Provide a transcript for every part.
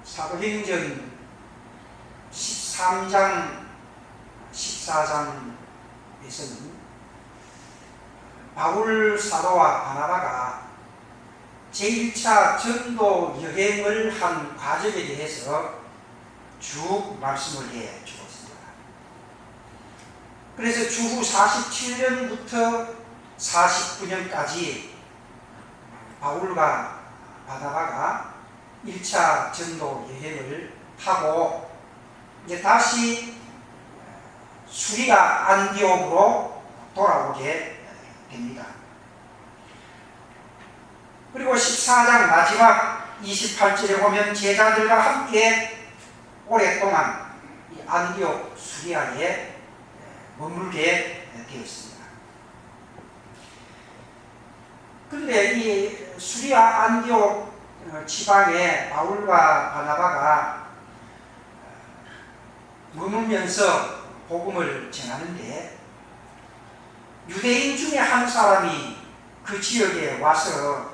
사도행전 13장, 14장에서는 바울 사도와 바나바가 제1차 전도 여행을 한 과정에 대해서 쭉 말씀을 해 주었습니다. 그래서 주후 47년부터 49년까지 바울과 바나바가 1차 전도 여행을 하고 이제 다시 수리아 안디옥으로 돌아오게 됩니다. 그리고 14장 마지막 28절에 보면 제자들과 함께 오랫동안 이 안디옥 수리아에 머물게 되었습니다. 그런데 이 수리아 안디옥 지방에 바울과 바나바가 머물면서 복음을 전하는데 유대인 중에 한 사람이 그 지역에 와서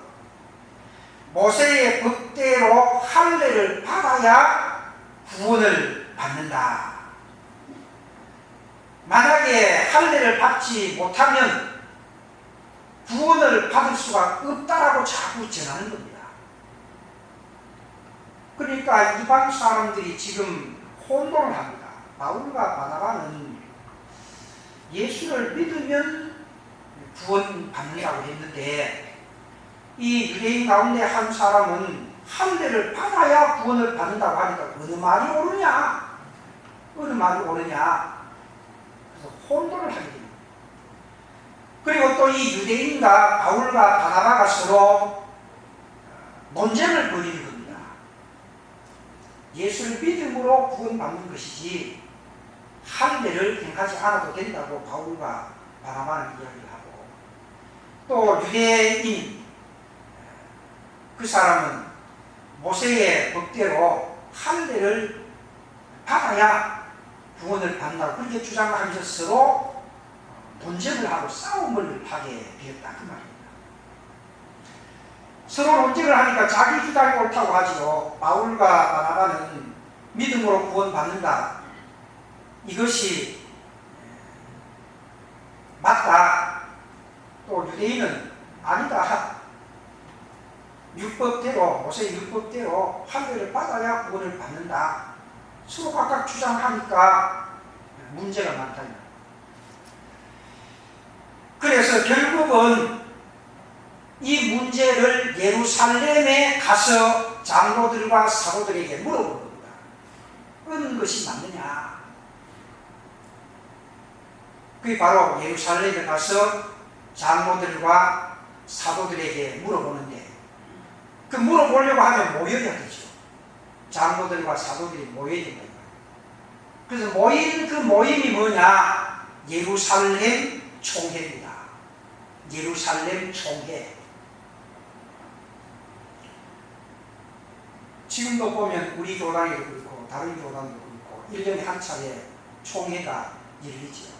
모세의 법대로 할례를 받아야 구원을 받는다. 만약에 할례를 받지 못하면 구원을 받을 수가 없다라고 자꾸 전하는 겁니다. 그러니까 이방 사람들이 지금 혼돈을 합니다. 바울과 바나바는 예수를 믿으면 구원받는다고 했는데 이 유대인 가운데 한 사람은 할례를 받아야 구원을 받는다고 하니까 어느 말이 옳으냐? 어느 말이 옳으냐? 그래서 혼돈을 하게 됩니다. 그리고 또 이 유대인과 바울과 바나바가 서로 논쟁을 벌이는 겁니다. 예수를 믿음으로 구원받는 것이지 할례를 행하지 않아도 된다고 바울과 바나바는 이야기를 하고, 또 유대인 그 사람은 모세의 법대로 할례를 받아야 구원을 받는다고 그렇게 주장을 하면서 서로 논쟁을 하고 싸움을 하게 되었다 그 말입니다. 서로 논쟁을 하니까 자기 주장이 옳다고 하지요. 바울과 바나바는 믿음으로 구원받는다, 이것이 맞다. 또 유대인은 아니다, 율법대로, 모세의 율법대로 할례를 받아야 구원을 받는다. 서로 각각 주장하니까 문제가 많다. 그래서 결국은 이 문제를 예루살렘에 가서 장로들과 사도들에게 물어본 겁니다. 어느 것이 맞느냐? 그게 바로 예루살렘에 가서 장로들과 사도들에게 물어보는데, 그 물어보려고 하면 모여야 되죠. 장로들과 사도들이 모여야 된다. 그래서 모인 그 모임이 뭐냐? 예루살렘 총회입니다. 예루살렘 총회. 지금도 보면 우리 교단에도 그렇고 다른 교단도 그렇고 1년에 한 차례 총회가 열리죠.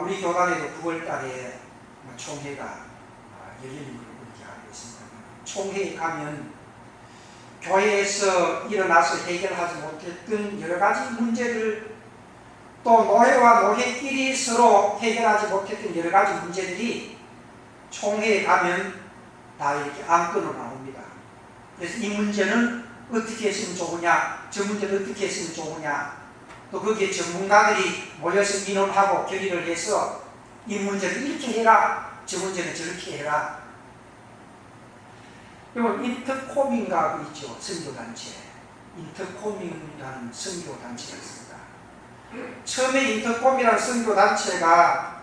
우리 교단에도 9월 달에 총회가 열리는 걸 그렇게 알고 있습니다. 총회에 가면 교회에서 일어나서 해결하지 못했던 여러 가지 문제들, 또 노회와 노회끼리 서로 해결하지 못했던 여러 가지 문제들이 총회에 가면 다 이렇게 안건으로 나옵니다. 그래서 이 문제는 어떻게 했으면 좋으냐, 저 문제는 어떻게 했으면 좋으냐, 또 거기에 전문가들이 모여서 의논하고 결의를 해서 이 문제는 이렇게 해라, 저 문제는 저렇게 해라. 그리고 인터콤인가 그 있죠, 선교단체. 인터콤이라는 선교단체가 있습니다. 처음에 인터콤이라는 선교단체가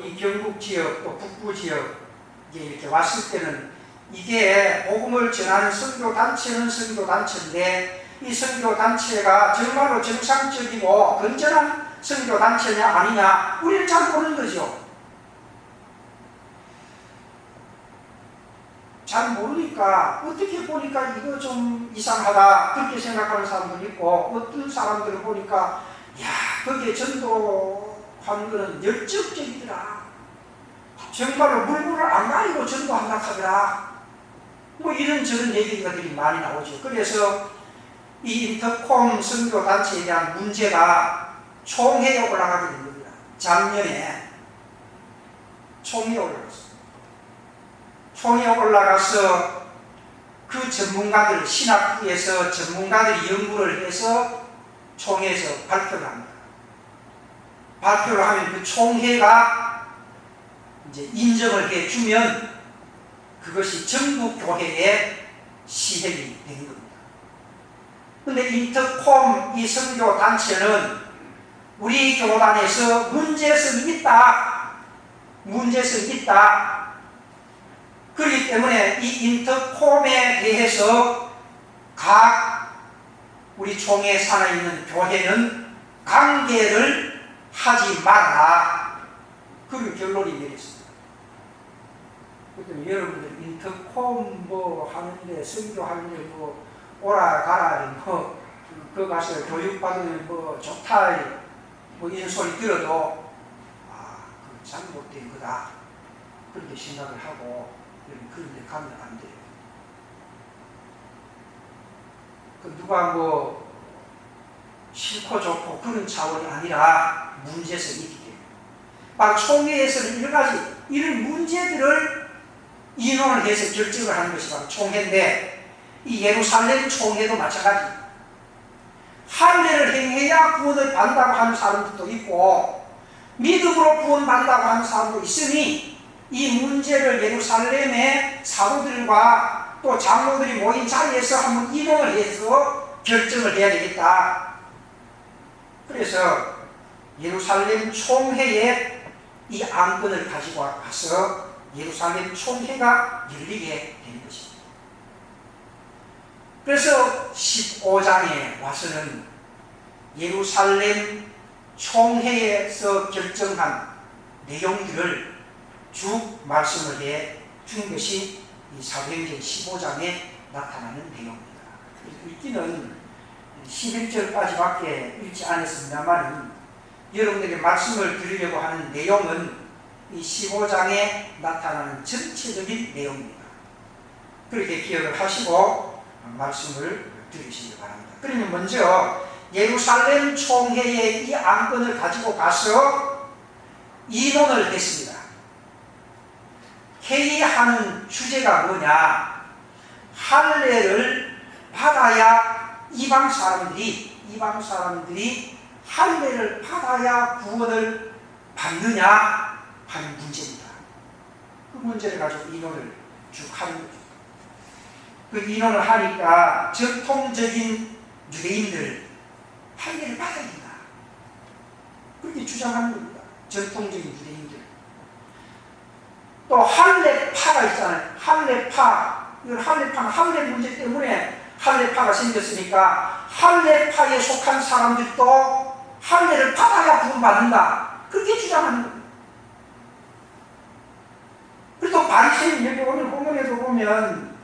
이 경북 지역 또 북부 지역에 이렇게 왔을 때는 이게 복음을 전하는 선교단체는 선교단체인데 이 선교단체가 정말로 정상적이고 건전한 선교단체냐 아니냐 우리는 잘 모르는 거죠. 잘 모르니까 어떻게 보니까 이거 좀 이상하다 그렇게 생각하는 사람도 있고, 어떤 사람들을 보니까 야 거기에 전도하는 거는 열정적이더라, 정말로 물건을 안 가리고 전도한다 하더라, 뭐 이런저런 얘기들이 많이 나오죠. 그래서 이 인터콤 선교 단체에 대한 문제가 총회에 올라가게 된 겁니다. 작년에 총회에 올라갔어요. 총회에 올라가서 그 전문가들, 신학부에서 전문가들이 연구를 해서 총회에서 발표를 합니다. 발표를 하면 그 총회가 이제 인정을 해주면 그것이 전국 교회의 시행이 되는 겁니다. 근데 인터콤 이 선교 단체는 우리 교단에서 문제성이 있다. 문제성이 있다. 그렇기 때문에 이 인터콤에 대해서 각 우리 총회 산하에 있는 교회는 관계를 하지 말아라. 그리고 결론이 내렸습니다. 그랬더니 여러분들 인터콤 뭐 하는데 선교하는데 뭐 오라 가라 뭐 그 가서 교육받으면 뭐 좋다 뭐 이런 소리 들어도 그 잘못된 거다 그렇게 생각을 하고 그런 데 가면 안 돼요. 그 누가 뭐 싫고 좋고 그런 차원이 아니라 문제성이 있기 때문에 바로 총회에서는 여러 가지 이런 문제들을 인원을 해서 결정을 하는 것이 바로 총회인데 이 예루살렘 총회도 마찬가지. 할례를 행해야 구원을 받는다고 하는 사람들도 있고 믿음으로 구원받는다고 하는 사람도 있으니 이 문제를 예루살렘의 사도들과 또 장로들이 모인 자리에서 한번 인원을 해서 결정을 해야 되겠다. 그래서 예루살렘 총회에 이 안건을 가지고 와서 예루살렘 총회가 열리게 되는 것입니다. 그래서 15장에 와서는 예루살렘 총회에서 결정한 내용들을 쭉 말씀을 해 준 것이 이 사도행전 15장에 나타나는 내용입니다. 읽기는 11절까지밖에 읽지 않았습니다만 여러분에게 말씀을 드리려고 하는 내용은 이 15장에 나타나는 전체적인 내용입니다. 그렇게 기억을 하시고 말씀을 드리시기 바랍니다. 그러면 먼저 예루살렘 총회의 이 안건을 가지고 가서 의논을 했습니다. 회의하는 주제가 뭐냐? 할례를 받아야 이방 사람들이 할례를 받아야 구원을 받느냐 하는 문제입니다. 그 문제를 가지고 의논을 쭉 하는 거죠. 그 의논을 하니까 전통적인 유대인들 할례를 받아야 된다. 그렇게 주장하는 겁니다. 전통적인 유대인들. 또 할례파가 있잖아요. 할례파는 할례 문제 때문에 할례파가 생겼으니까 할례파에 속한 사람들도 할례를 받아야 구원받는다. 그렇게 주장하는 겁니다. 그리고 바리새인 여기 오늘 본문에도 보면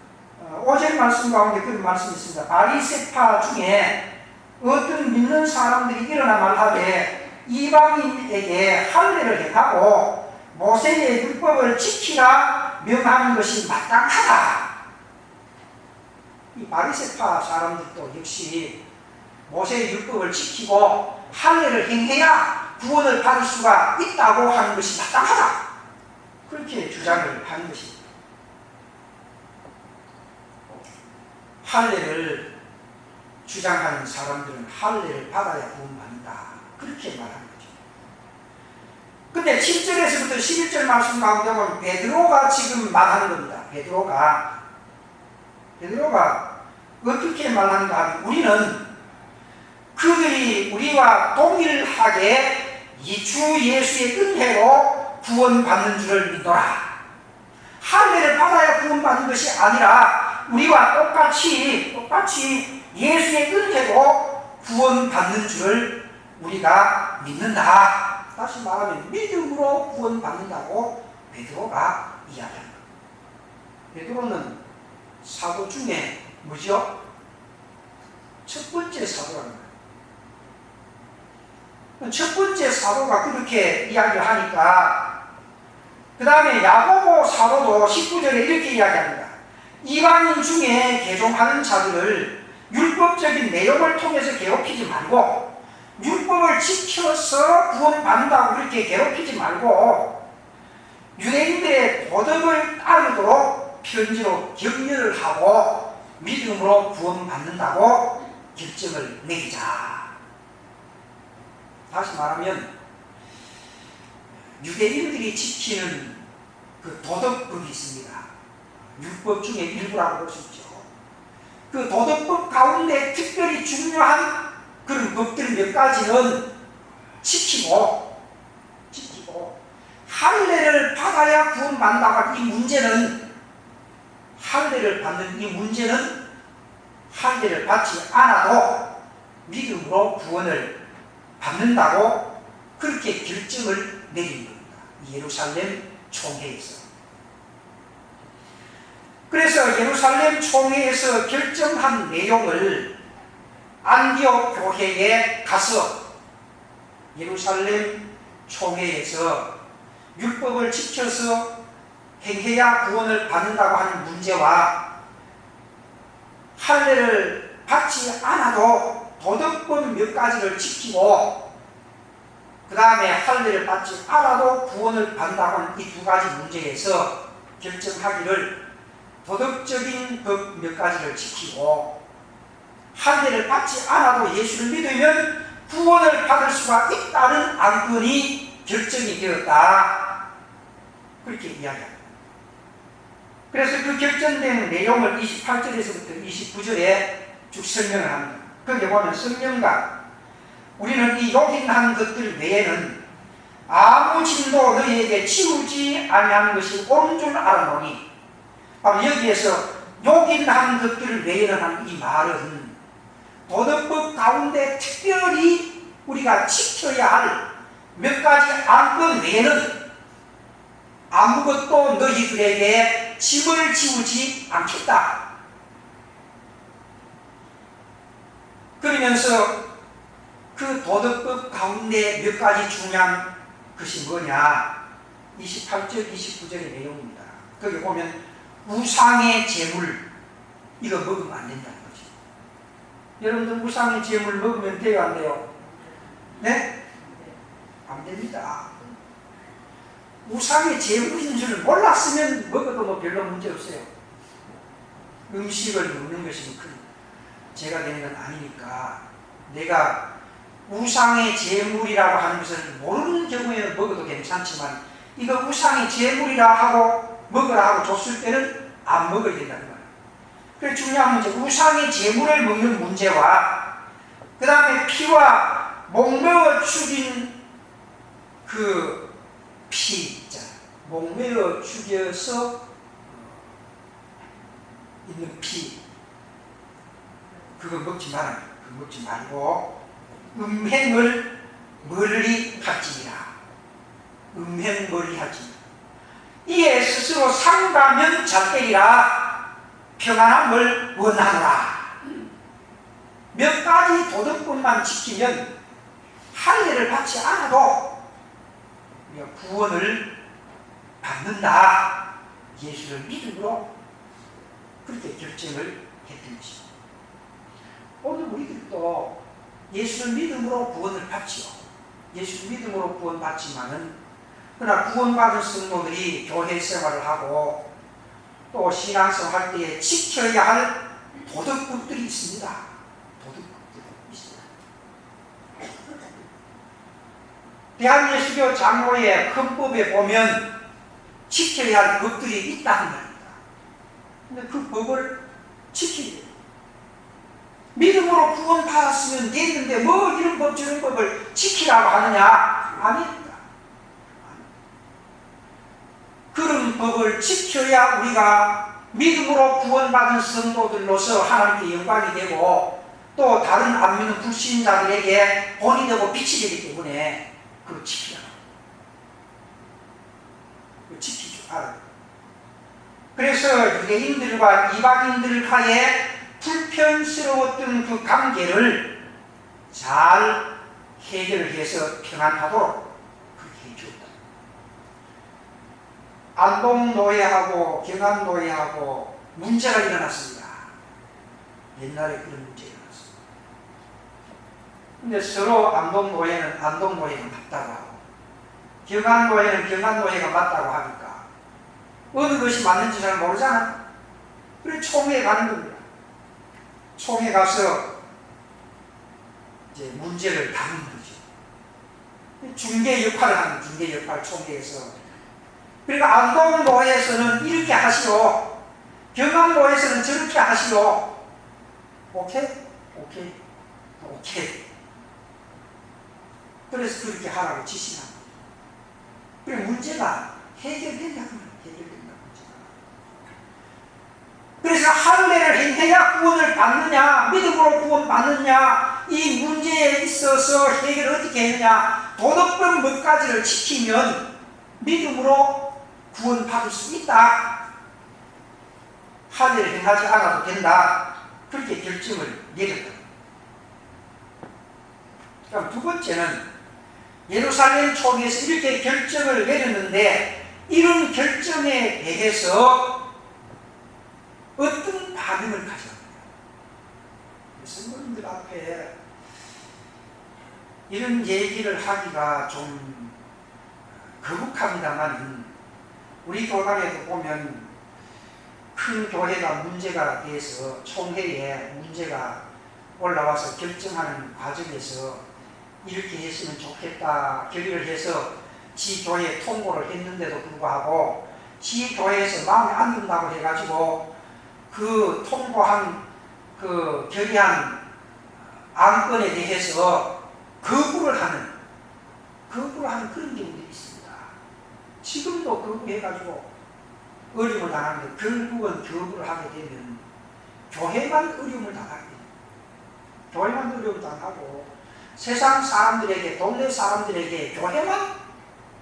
어제 말씀 가운데 그런 말씀이 있습니다. 바리새파 중에 어떤 믿는 사람들이 일어나 말하되 이방인에게 할례를 행하고 모세의 율법을 지키라 명하는 것이 마땅하다. 이 바리새파 사람들도 역시 모세의 율법을 지키고 할례를 행해야 구원을 받을 수가 있다고 하는 것이 마땅하다. 그렇게 주장을 하는 것입니다. 할례를 주장하는 사람들은 할례를 받아야 구원받는다. 그렇게 말하는 거죠. 근데 7절에서부터 11절 말씀 가운데 보면 베드로가 지금 말하는 겁니다. 베드로가 어떻게 말하는가 하면 우리는 그들이 우리와 동일하게 이 주 예수의 은혜로 구원받는 줄을 믿노라. 할례를 받아야 구원받는 것이 아니라 우리와 똑같이 예수의 은혜로 구원받는 줄을 우리가 믿는다. 다시 말하면 믿음으로 구원받는다고 베드로가 이야기합니다. 베드로는 사도 중에 뭐죠? 첫 번째 사도라는 거예요. 첫 번째 사도가 그렇게 이야기를 하니까 그 다음에 야고보 사도도 19절에 이렇게 이야기합니다. 이방인 중에 개종하는 자들을 율법적인 내용을 통해서 괴롭히지 말고 율법을 지켜서 구원받는다고 그렇게 괴롭히지 말고 유대인들의 도덕을 따르도록 편지로 격려를 하고 믿음으로 구원받는다고 결정을 내리자. 다시 말하면 유대인들이 지키는 그 도덕법이 있습니다. 율법 중에 일부라고 볼 수 있죠. 그 도덕법 가운데 특별히 중요한 그런 법들 몇 가지는 지키고 할례를 받아야 구원받는다고 이 문제는 할례를 받는 이 문제는 할례를 받지 않아도 믿음으로 구원을 받는다고 그렇게 결정을 내린 겁니다. 예루살렘 총회에서. 그래서 예루살렘 총회에서 결정한 내용을 안디옥 교회에 가서 예루살렘 총회에서 율법을 지켜서 행해야 구원을 받는다고 하는 문제와 할례를 받지 않아도 도덕법 몇 가지를 지키고 그 다음에 할례를 받지 않아도 구원을 받는다고 하는 이 두 가지 문제에서 결정하기를 도덕적인 법 몇 가지를 지키고 할례를 받지 않아도 예수를 믿으면 구원을 받을 수가 있다는 안건이 결정이 되었다. 그렇게 이야기합니다. 그래서 그 결정된 내용을 28절에서부터 29절에 쭉 설명을 합니다. 거기에 보면 성령과 우리는 이 요긴한 것들 외에는 아무 짐도 너희에게 치우지 아니하는 것이 옳은 줄 알아노니, 여기에서 요긴한 것들 외에는 하는 이 말은 도덕법 가운데 특별히 우리가 지켜야 할 몇 가지 안건 외에는 아무것도 너희들에게 짐을 지우지 않겠다. 그러면서 그 도덕법 가운데 몇 가지 중요한 것이 뭐냐? 28절, 29절의 내용입니다. 거기 보면 우상의 제물, 이거 먹으면 안 된다는 거죠. 여러분들 우상의 제물 먹으면 돼요, 안 돼요? 네? 안 됩니다. 우상의 제물인 줄 몰랐으면 먹어도 뭐 별로 문제 없어요. 음식을 먹는 것이 큰 죄가 되는 건 아니니까 내가 우상의 제물이라고 하는 것을 모르는 경우에는 먹어도 괜찮지만 이거 우상의 제물이라 하고 먹으라 하고 줬을 때는 안 먹어야 된다는 거예요. 그래서 중요한 문제, 우상의 제물을 먹는 문제와 그 다음에 피와 목매어 죽인 그 피 있잖아요. 목매어 죽여서 있는 피, 그거 먹지 말아요. 그거 먹지 말고 음행을 멀리 할지니라. 음행 멀리 할지니라. 이에 스스로 상가면 잘 되리라. 평안함을 원하노라. 몇 가지 도덕법만 지키면 할례를 받지 않아도 우리가 구원을 받는다. 예수를 믿음으로 그렇게 결정을 했던 것입니다. 오늘 우리들도 예수를 믿음으로 구원을 받지요. 예수를 믿음으로 구원받지만은 그러나 구원받은 성도들이 교회 생활을 하고 또 신앙생활 할 때에 지켜야 할 도덕법들이 있습니다. 도덕법들이 있습니다. 대한예수교 장로의 헌법에 보면 지켜야 할 법들이 있다는 말입니다. 근데 그 법을 지켜야 돼요. 믿음으로 구원받았으면 되는데 뭐 이런 법 저런 법을 지키라고 하느냐? 아닙니다. 그런 법을 지켜야 우리가 믿음으로 구원받은 성도들로서 하나님께 영광이 되고 또 다른 안 믿는 불신자들에게 본이 되고 빛이 되기 때문에 그걸 지키라. 그걸 지킬 줄 알아요. 그래서 유대인들과 이방인들 사이에 불편스러웠던 그 관계를 잘 해결을 해서 평안하도록 그렇게 해주었다. 안동노예하고 경안노예하고 문제가 일어났습니다. 옛날에 그런 문제가 일어났습니다. 근데 서로 안동노회는 안동노회가 맞다고 하고 경안노회는 경안노회가 맞다고 하니까 어느 것이 맞는지 잘 모르잖아. 그래 총회에 가는 겁니다. 총회 가서 이제 문제를 다루는 거죠. 중개 역할을 하는 중개 역할 총회에서. 그러니까 안동노회에서는 이렇게 하시오. 경안노회에서는 저렇게 하시오. 오케이? 오케이. 오케이. 그래서 그렇게 하라고 지시합니다. 그래 문제가 해결된다고 해결된다 문제가. 그래서 할례를 행해야 구원을 받느냐, 믿음으로 구원 받느냐, 이 문제에 있어서 해결을 어떻게 했느냐, 도덕법 몇 가지를 지키면 믿음으로 구원 받을 수 있다. 할례를 행하지 않아도 된다. 그렇게 결정을 내렸다. 그럼 두 번째는 예루살렘 총회에서 이렇게 결정을 내렸는데 이런 결정에 대해서 어떤 반응을 가져갑니다. 성도님들 앞에 이런 얘기를 하기가 좀 거북합니다만 우리 교단에도 보면 큰 교회가 문제가 돼서 총회에 문제가 올라와서 결정하는 과정에서 이렇게 했으면 좋겠다 결의를 해서 지 교회에 통보를 했는데도 불구하고 지 교회에서 마음에 안 든다고 해가지고 그 통보한 그 결의한 안건에 대해서 거부를 하는 그런 경우들이 있습니다. 지금도 거부해가지고 어려움을 당하는데 결국은 거부를 하게 되면 교회만 어려움을 당하게 됩니다. 교회만 어려움을 당하고 세상 사람들에게, 동네 사람들에게 교회만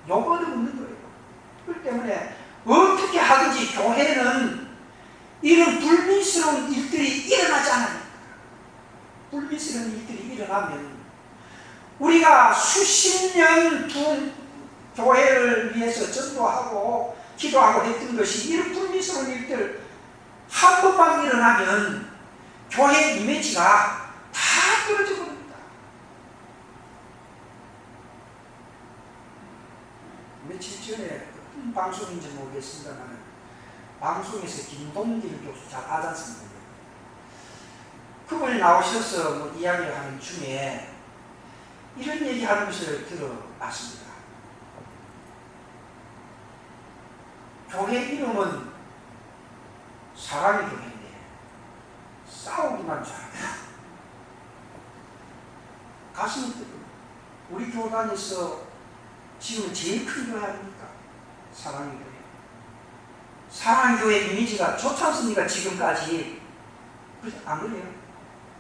요구를 묻는 거예요. 그렇기 때문에 어떻게 하든지 교회는 이런 불미스러운 일들이 일어나지 않으니까. 불미스러운 일들이 일어나면 우리가 수십 년 교회를 위해서 전도하고 기도하고 했던 것이 이런 불미스러운 일들 한 번만 일어나면 교회 이미지가 다 떨어져 버립니다. 며칠 전에 어떤 방송인지 모르겠습니다만 방송에서 김동길 교수 잘 아지 않습니까? 그분이 나오셔서 뭐 이야기를 하는 중에 이런 얘기하는 것을 들어봤습니다. 교회 이름은 사랑의 교회인데 싸우기만 잘해요. 가슴이 뜨거워요. 우리 교단에서 지금 제일 큰 교회 아닙니까? 사랑의 교회. 사랑의 교회 이미지가 좋지 않습니까? 지금까지. 안 그래요?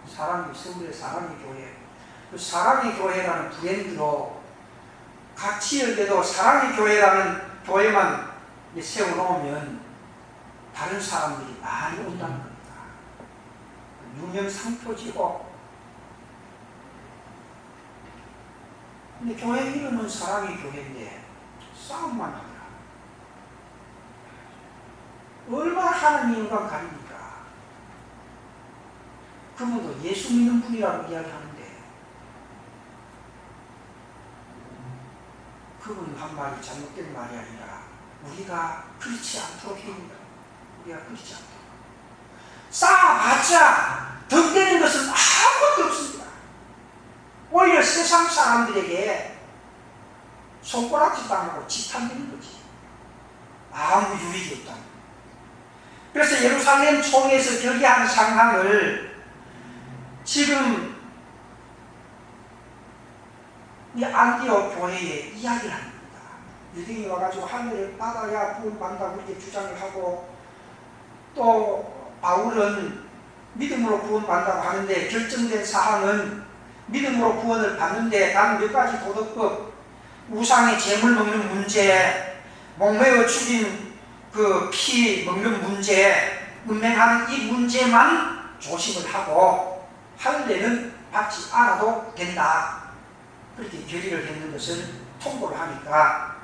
서울의 사랑의 교회. 그 사랑의 교회라는 브랜드로 각 지역에도 사랑의 교회라는 교회만 세워놓으면 다른 사람들이 많이 온다는 겁니다. 유명상표지고. 근데 교회 이름은 사랑의 교회인데 싸움만 하더라. 얼마나 하나님과 가립니까? 그분도 예수 믿는 분이라고 이야기하는데 그분 한 말이 잘못된 말이 아니라 우리가 그렇지 않도록 해야 된다. 우리가 그렇지 않도록. 쌓아봤자 덕되는 것은 아무것도 없습니다. 오히려 세상 사람들에게 손가락질 당하고 지탄되는 거지. 아무 유익이 없다. 그래서 예루살렘 총회에서 결의한 상황을 지금 이 안디옥 교회에 이야기를 합니다. 유대인이 와가지고 할례를 받아야 구원받는다고 이렇게 주장을 하고 또 바울은 믿음으로 구원받는다고 하는데 결정된 사항은 믿음으로 구원을 받는데 단 몇 가지 도덕법, 우상의 제물 먹는 문제, 목매어 죽인 그 피 먹는 문제, 음행하는 이 문제만 조심을 하고 할례는 받지 않아도 된다. 그렇게 결의를 했는 것을 통보를 하니까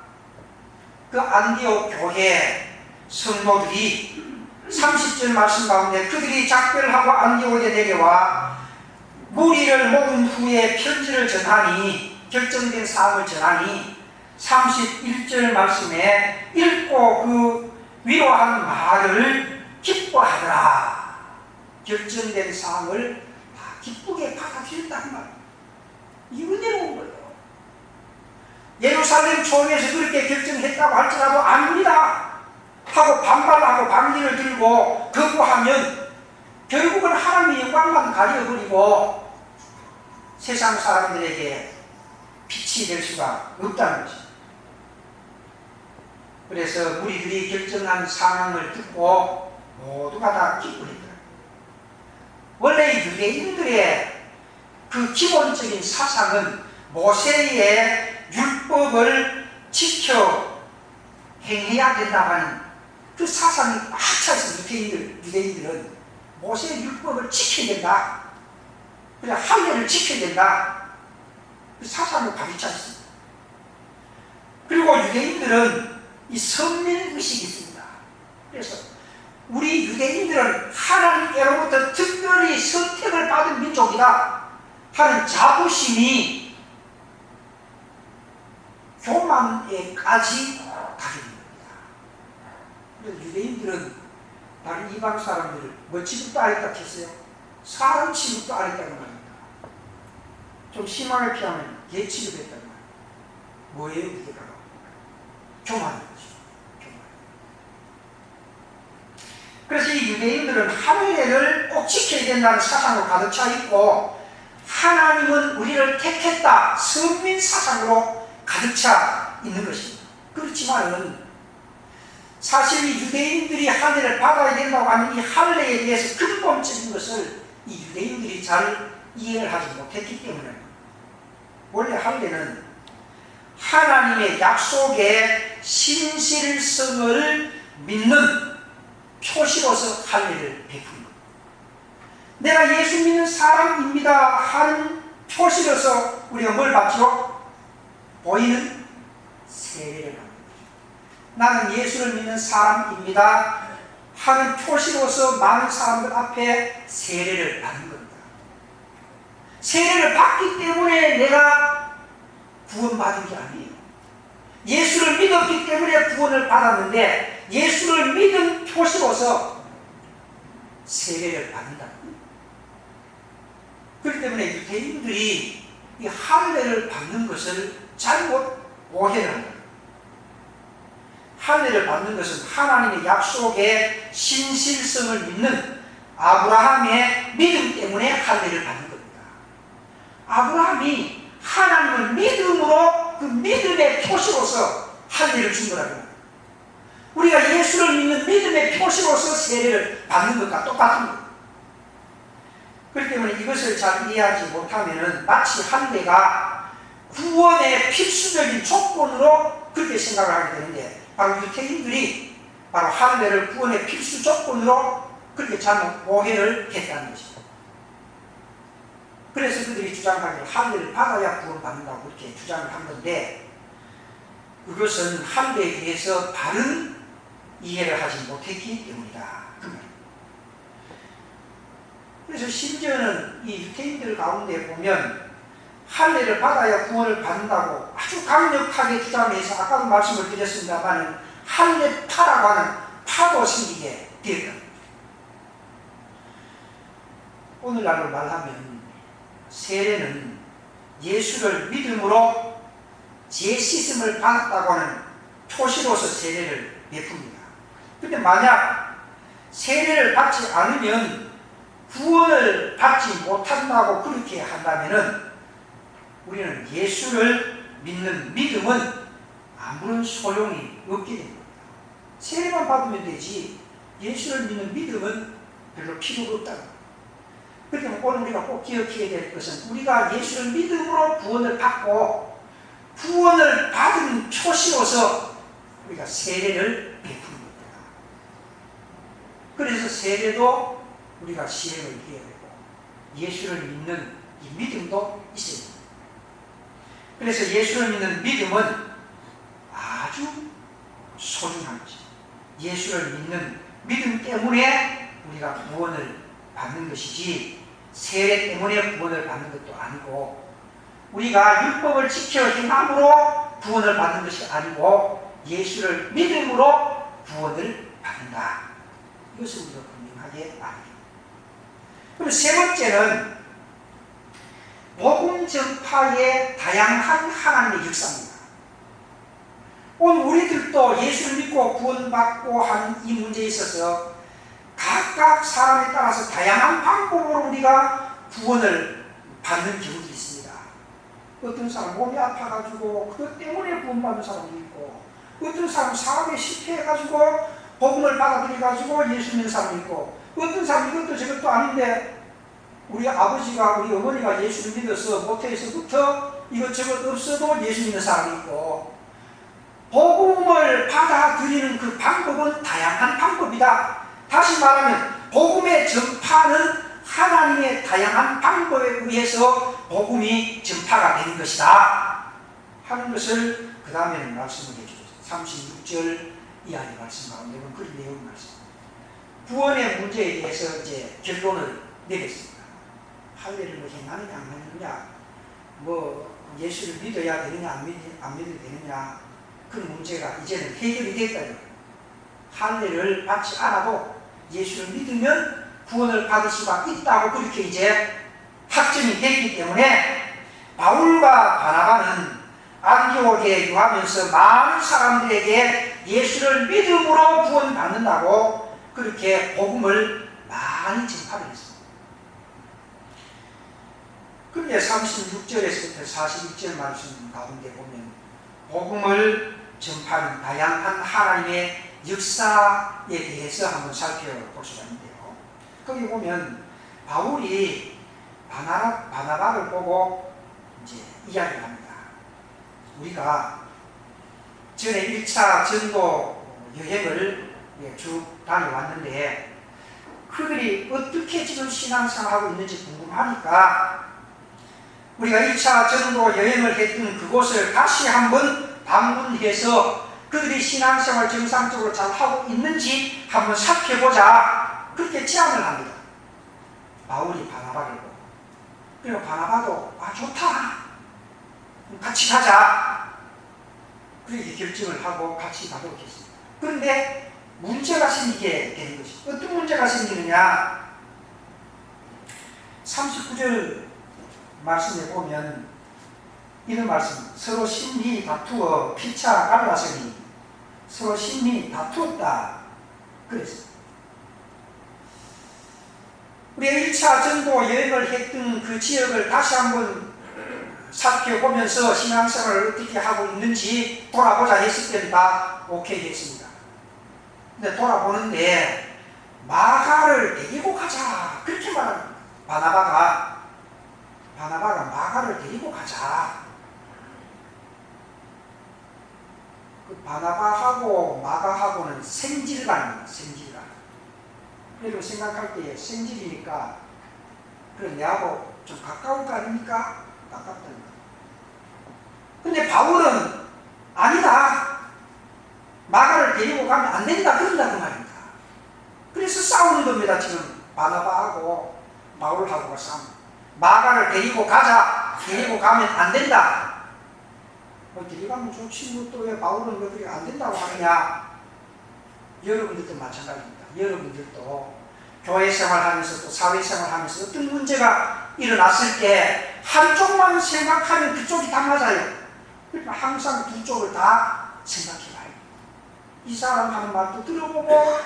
그 안디옥 교회 성도들이 30절 말씀 가운데 그들이 작별하고 안디옥에 내려와 무리를 모은 후에 편지를 전하니, 결정된 사항을 전하니 31절 말씀에 읽고 그 위로한 말을 기뻐하더라. 결정된 사항을 다 기쁘게 받아들였단 말이에요. 이 은혜로운 거예요. 예루살렘 총회에서 그렇게 결정했다고 할지라도 아닙니다 하고 반발하고 반기를 들고 거부하면 결국은 하나님의 영광만 가려버리고 세상 사람들에게 빛이 될 수가 없다는 것입니다. 그래서 무리들이 결정한 상황을 듣고 모두가 다 기뻐했더라. 원래 유대인들의 그 기본적인 사상은 모세의 율법을 지켜 행해야 된다고 하는 그 사상이 꽉 차있어. 유대인들은 모세의 율법을 지켜야 된다, 그래 할례를 지켜야 된다, 그 사상을 가득 차있습니다. 그리고 유대인들은 이 선민의식이 있습니다. 그래서 우리 유대인들은 하나님께로부터 특별히 선택을 받은 민족이다 하는 자부심이 교만에까지 가게 됩니다. 그래서 유대인들은 다른 이방 사람들을 뭐 취급도 안 했다 했어요? 사람 취급도 안 했다는 말입니다. 좀 심하게 피하면 예 취급했다는 말입니다. 뭐예요 이게 바로? 교만인 거죠. 교만. 그래서 이 유대인들은 할례를 꼭 지켜야 된다는 사상으로 가득 차 있고, 하나님은 우리를 택했다 선민 사상으로 가득 차 있는 것입니다. 그렇지만은 사실 이 유대인들이 할례를 받아야 된다고 하는 이 할례에 대해서 근본적인 것을 이 유대인들이 잘 이해를 하지 못했기 때문에, 원래 할례는 하나님의 약속의 신실성을 믿는 표시로서 할례를 베푸는 겁니다. 내가 예수 믿는 사람입니다 하는 표시로서 우리가 뭘 받죠? 보이는 세례를 받는 거죠. 나는 예수를 믿는 사람입니다 하는 표시로서 많은 사람들 앞에 세례를 받는 겁니다. 세례를 받기 때문에 내가 구원받은 게 아니에요. 예수를 믿었기 때문에 구원을 받았는데, 예수를 믿은 표시로서 세례를 받는다. 그렇기 때문에 유대인들이 이 할례를 받는 것을 잘못 오해를 합니다. 할례를 받는 것은 하나님의 약속의 신실성을 믿는 아브라함의 믿음 때문에 할례를 받는 겁니다. 아브라함이 하나님을 믿음으로 그 믿음의 표시로서 할례를 준 거라고요. 우리가 예수를 믿는 믿음의 표시로서 세례를 받는 것과 똑같은 거예요. 그렇기 때문에 이것을 잘 이해하지 못하면 마치 할례가 구원의 필수적인 조건으로 그렇게 생각을 하게 되는데, 바로 유대인들이 바로 할례를 구원의 필수 조건으로 그렇게 잘못 오해를 했다는 것입니다. 그래서 그들이 주장하기를 할례를 받아야 구원받는다고 그렇게 주장을 한 건데, 그것은 할례에 대해서 바른 이해를 하지 못했기 때문이다. 그 말입니다. 그래서 심지어는 이 유대인들 가운데 보면 할례를 받아야 구원을 받는다고 아주 강력하게 주장해서, 아까도 말씀을 드렸습니다만 할례파라고 하는 파도 생기게 되었다. 오늘날로 말하면 세례는 예수를 믿음으로 재시슴을 받았다고 하는 표시로서 세례를 베풉니다. 그런데 만약 세례를 받지 않으면 구원을 받지 못한다고 그렇게 한다면은 우리는 예수를 믿는 믿음은 아무런 소용이 없게 됩니다. 세례만 받으면 되지 예수를 믿는 믿음은 별로 필요가 없다는 거예요. 그렇기 오늘 우리가 꼭 기억해야 될 것은, 우리가 예수를 믿음으로 구원을 받고 구원을 받은 표시로서 우리가 세례를 베푸는 겁니다. 그래서 세례도 우리가 시행을 해야 되고 예수를 믿는 이 믿음도 있어야 됩니다. 그래서 예수를 믿는 믿음은 아주 소중한 것입니다. 예수를 믿는 믿음 때문에 우리가 구원을 받는 것이지 세례 때문에 구원을 받는 것도 아니고 우리가 율법을 지켜 행함으로 구원을 받는 것이 아니고 예수를 믿음으로 구원을 받는다. 이것을 우리가 분명하게 알아야 됩니다. 그리고 세 번째는 복음 전파의 다양한 하나님의 역사입니다. 오늘 우리들도 예수를 믿고 구원받고 하는 이 문제에 있어서 각각 사람에 따라서 다양한 방법으로 우리가 구원을 받는 경우도 있습니다. 어떤 사람 몸이 아파가지고 그것 때문에 구원받는 사람도 있고 어떤 사람 사업에 실패해가지고 복음을 받아들여가지고 예수 믿는 사람도 있고 어떤 사람 이것도 저것도 아닌데 우리 아버지가 우리 어머니가 예수를 믿어서 모태에서부터 이것저것 없어도 예수 믿는 사람이 있고 복음을 받아들이는 그 방법은 다양한 방법이다. 다시 말하면 복음의 전파는 하나님의 다양한 방법에 의해서 복음이 전파가 되는 것이다 하는 것을 그 다음에는 말씀을 해주죠. 36절 이하의 말씀 가운데 그런 내용 말씀. 구원의 문제에 대해서 이제 결론을 내렸습니다. 할례를 뭐 행하느냐 안 하느냐, 뭐 예수를 믿어야 되느냐 안 믿어야 되느냐 그런 문제가 이제는 해결이 됐다. 할례를 받지 않아도 예수를 믿으면 구원을 받을 수가 있다고 그렇게 이제 확정이 됐기 때문에 바울과 바나바는 안디옥에 유하면서 많은 사람들에게 예수를 믿음으로 구원받는다고 그렇게 복음을 많이 전파를 했습니다. 그런데 36절에서부터 41절 말씀 가운데 보면 복음을 전파하는 다양한 하나님의 역사에 대해서 한번 살펴볼 수가 있는데요. 거기 보면 바울이 바나바를 보고 이제 이야기를 합니다. 우리가 전에 1차 전도 여행을 쭉 다녀왔는데 그들이 어떻게 지금 신앙생활하고 있는지 궁금하니까 우리가 1차 전도 여행을 했던 그곳을 다시 한번 방문해서 그들이 신앙생활 정상적으로 잘 하고 있는지 한번 살펴보자. 그렇게 제안을 합니다. 바울이 바나바를 보고. 그리고 바나바도 좋다. 같이 가자. 그렇게 결정을 하고 같이 가도록 했습니다. 그런데 문제가 생기게 되는 것이 어떤 문제가 생기느냐. 39절 말씀에 보면 이런 말씀, 서로 심히 다투어 피차 갈라서니 서로 심히 다투었다 그랬습니다. 우리가 1차 전도 여행을 했던 그 지역을 다시 한번 살펴보면서 신앙생활을 어떻게 하고 있는지 돌아보자 했을 때는 다 오케이 했습니다. 근데 돌아보는데 마가를 데리고 가자 그렇게 말합니다. 바나바가 마가를 데리고 가자. 그 바나바하고 마가하고는 생질간입니다. 생질간. 그리고 생각할 때 생질이니까 그래 내하고 좀 가까울 거 아닙니까? 가깝다는 거. 근데 바울은 아니다. 마가를 데리고 가면 안 된다. 그런다 그 말입니다. 그래서 싸우는 겁니다. 지금 바나바하고 바울하고가 싸웁니다. 마가를 데리고 가자. 데리고 가면 안 된다. 데려가면 좋지 또 왜 바울은 그들이 안 된다고 하느냐. 여러분들도 마찬가지입니다. 여러분들도 교회 생활하면서 또 사회생활 하면서 어떤 문제가 일어났을 때 한쪽만 생각하면 그쪽이 다 맞아요. 그러니까 항상 두 쪽을 다 생각해봐야 돼요. 이 사람 하는 말도 들어보고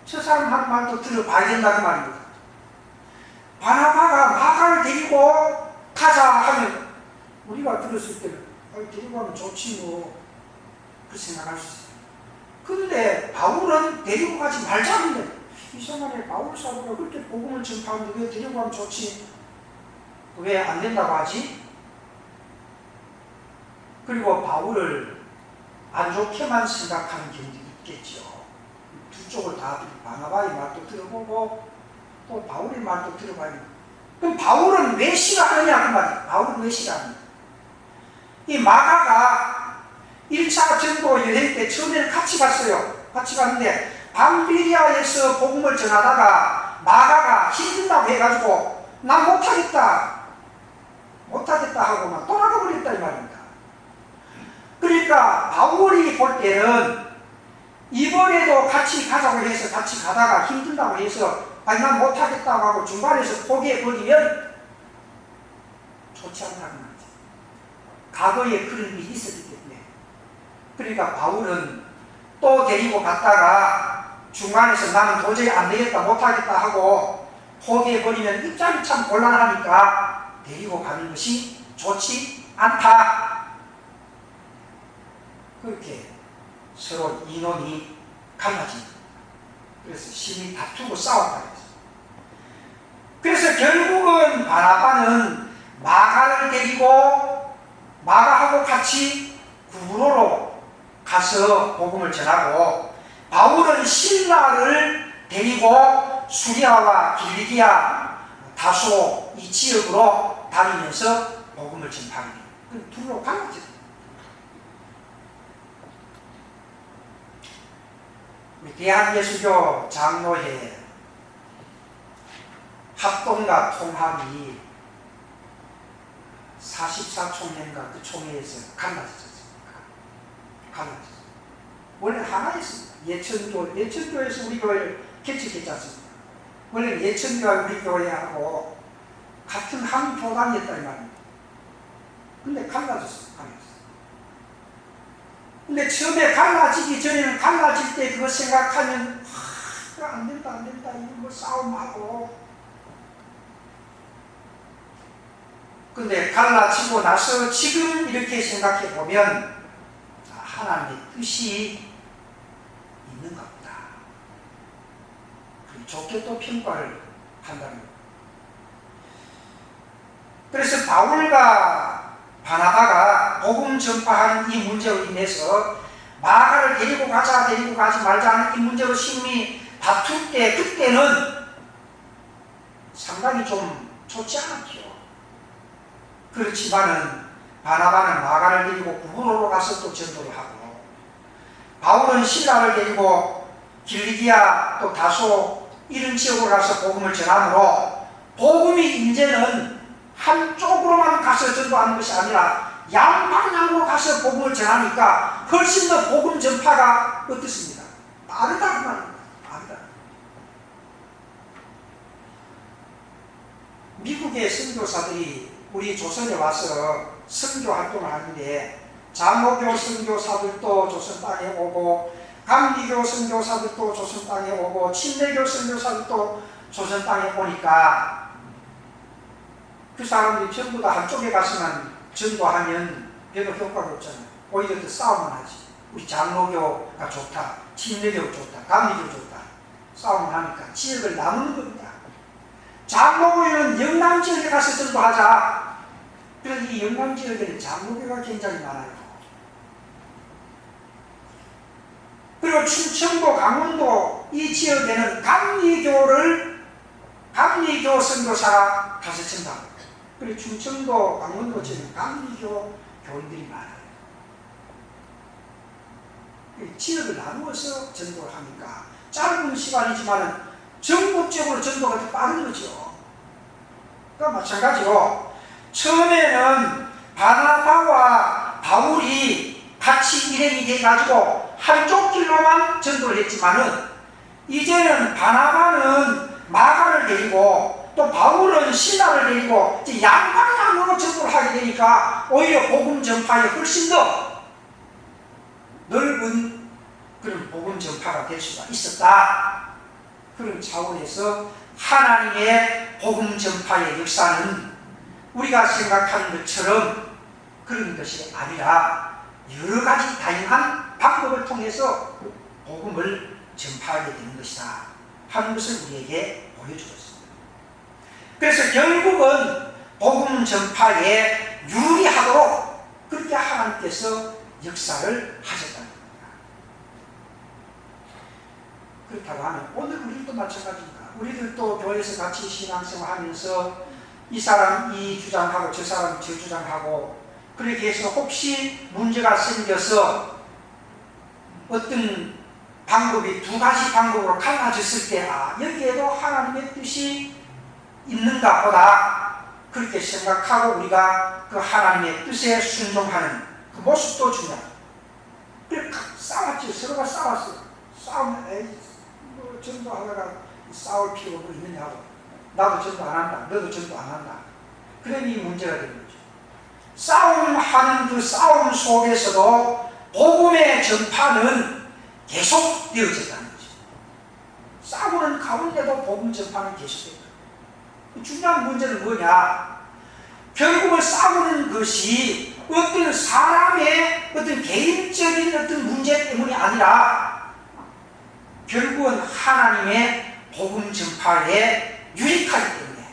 저 사람 하는 말도 들어봐야 된다는 말입니다. 바나바가 마가를 데리고 가자 하면 우리가 들었을 때는 데리고 가면 좋지 뭐 그 생각할 수 있어요. 그런데 바울은 데리고 가지 말자는데 이상하네. 바울 사도가 그렇게 복음을 전파하는데 왜 데리고 가면 좋지? 왜 안 된다고 하지? 그리고 바울을 안 좋게만 생각하는 경우도 있겠죠. 두 쪽을 다 바나바의 말도 들어보고 또 바울의 말도 들어봐야 돼요. 그럼 바울은 왜 싫어하느냐 그 말이에요. 바울은 왜 싫어하느냐. 이 마가가 1차 전도 여행 때 처음에는 같이 갔어요. 같이 갔는데 밤비리아에서 복음을 전하다가 마가가 힘든다고 해가지고 나 못하겠다 하고 막 돌아가 버렸다 이 말입니다. 그러니까 바울이 볼 때는 이번에도 같이 가자고 해서 같이 가다가 힘든다고 해서 아니 난 못하겠다고 하고 중간에서 포기해버리면 좋지 않다는 말이죠. 과거에 그런 일이 있었기 때문에. 그러니까 바울은 또 데리고 갔다가 중간에서 나는 도저히 안 되겠다 못하겠다 하고 포기해버리면 입장이 참 곤란하니까 데리고 가는 것이 좋지 않다. 그렇게 서로 인원이 갈라집니다. 그래서 심히 다투고 싸웠다. 그래서 결국은 바나바는 마가를 데리고 마가하고 같이 구브로로 가서 복음을 전하고 바울은 실라를 데리고 수리아와 길리기아 다소 이 지역으로 다니면서 복음을 전파하게 됩니다. 그럼 둘로 갈라집니다. 대한예수교 장로회 합동과 통합이 44총회인가 그 총회에서 갈라졌습니다. 원래 하나였습니다. 예천교에서 우리 교회를 개척했지 않습니까? 원래 예천교와 우리 교회하고 같은 한 교단이었다 이 말입니다. 근데 갈라졌습니다. 근데 처음에 갈라지기 전에는 갈라질 때 그거 생각하면 안 된다 이거 뭐 싸움하고. 근데 갈라지고 나서 지금 이렇게 생각해 보면 하나님의 뜻이 있는가 보다. 좋게 또 평가를 한다는 겁니다. 그래서 바울과 바나바가 복음 전파하는 이 문제로 인해서 마가를 데리고 가자 데리고 가지 말자 하는 이 문제로 심히 다툴 때 그때는 상당히 좀 좋지 않았죠. 그렇지만은 바나바는 마가를 데리고 구브로로 가서 또 전도를 하고 바울은 실라를 데리고 길리기아 또 다소 이런 지역으로 가서 복음을 전하므로 복음이 이제는 한쪽으로만 가서 전도하는 것이 아니라 양방향으로 가서 복음을 전하니까 훨씬 더 복음 전파가 어떻습니까? 빠르다 그 말입니다. 빠르다. 미국의 선교사들이 우리 조선에 와서 선교 활동을 하는데 장로교 선교사들도 조선 땅에 오고 감리교 선교사들도 조선 땅에 오고 침례교 선교사들도 조선 땅에 오니까 그 사람들이 전부 다 한쪽에 가서만 전도하면 별로 효과가 없잖아요. 오히려 더 싸움만 하지. 우리 장로교가 좋다, 침례교 좋다, 감리교 좋다 싸움을 하니까 지역을 나누는 겁니다. 장로교는 영남 지역에 가서 전도하자. 그래서 이 영남 지역에는 장로교가 굉장히 많아요. 그리고 충청도, 강원도 이 지역에는 감리교 선교사가 가서 전도합니다. 그리고 충청도, 강원도 지역은 감리교 교인들이 많아요. 지역을 나누어서 전도를 하니까 짧은 시간이지만 전국적으로 전도가 더 빠른 거죠. 그러니까 마찬가지로 처음에는 바나바와 바울이 같이 일행이 돼가지고 한쪽 길로만 전도를 했지만은 이제는 바나바는 마가를 데리고 또 바울은 실라를 데리고 이제 양방향으로 전도를 하게 되니까 오히려 복음 전파에 훨씬 더 넓은 그런 복음 전파가 될 수가 있었다. 그런 차원에서 하나님의 복음 전파의 역사는 우리가 생각하는 것처럼 그런 것이 아니라 여러 가지 다양한 방법을 통해서 복음을 전파하게 되는 것이다 하는 것을 우리에게 보여주고 있습니다. 그래서 결국은 복음 전파에 유리하도록 그렇게 하나님께서 역사를 하셨다는 겁니다. 그렇다고 하면 오늘 우리도 마찬가지입니다. 우리들도 교회에서 같이 신앙생활하면서 이 사람 이 주장하고 저 사람 저 주장하고 그렇게 해서 혹시 문제가 생겨서 어떤 방법이 두 가지 방법으로 갈라졌을 때 여기에도 하나님의 뜻이 있는가 보다 그렇게 생각하고 우리가 그 하나님의 뜻에 순종하는 그 모습도 중요합니다. 싸웠지. 서로가 싸웠어요. 싸우면 뭐 전도하다가 싸울 필요가 뭐 있느냐고. 나도 전도 안 한다. 너도 전도 안 한다. 그러니 문제가 되는 거죠. 싸움하는 그 싸움 속에서도 복음의 전파는 계속 되어졌다는 거죠. 싸우는 가운데도 복음 전파는 계속됩니다. 중요한 문제는 뭐냐? 결국은 싸우는 것이 어떤 사람의 어떤 개인적인 어떤 문제 때문이 아니라 결국은 하나님의 복음 전파에 유익하기 때문에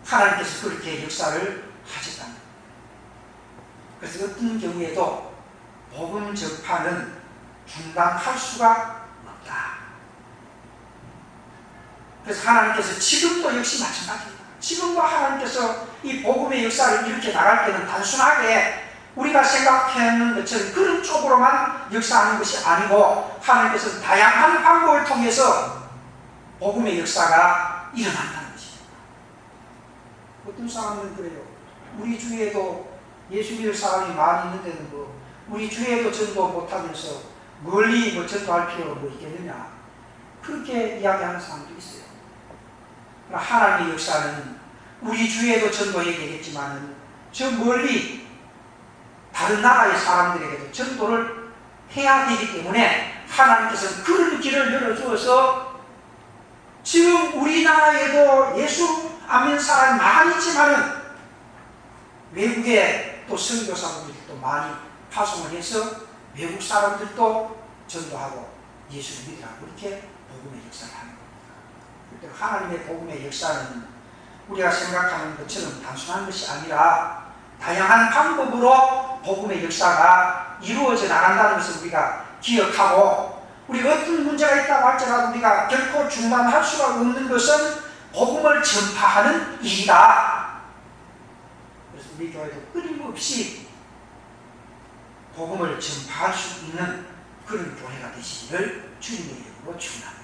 하나님께서 그렇게 역사를 하셨답니다. 그래서 어떤 경우에도 복음 전파는 중단할 수가 없다. 그래서 하나님께서 지금도 역시 마찬가지입니다. 지금도 하나님께서 이 복음의 역사를 이렇게 나갈 때는 단순하게 우리가 생각하는 것처럼 그런 쪽으로만 역사하는 것이 아니고 하나님께서는 다양한 방법을 통해서 복음의 역사가 일어난다는 것입니다. 어떤 사람은 그래요. 우리 주위에도 예수 믿을 사람이 많이 있는데는 뭐 우리 주위에도 전도 못하면서 멀리 뭐 전도할 필요가 뭐 있겠느냐 그렇게 이야기하는 사람도 있어요. 하나님의 역사는 우리 주위에도 전도해야 되겠지만 저 멀리 다른 나라의 사람들에게도 전도를 해야 되기 때문에 하나님께서는 그런 길을 열어주어서 지금 우리나라에도 예수 안 믿는 사람이 많이 있지만은 외국에 또 선교사분들도 많이 파송을 해서 외국 사람들도 전도하고 예수를 믿으라고 이렇게 복음의 역사를 하는 겁니다. 하나님의 복음의 역사는 우리가 생각하는 것처럼 단순한 것이 아니라 다양한 방법으로 복음의 역사가 이루어져 나간다는 것을 우리가 기억하고 우리가 어떤 문제가 있다고 할지라도 우리가 결코 중단할 수가 없는 것은 복음을 전파하는 일이다. 그래서 우리 교회도 끊임없이 복음을 전파할 수 있는 그런 교회가 되시기를 주님의 이름으로 축원합니다.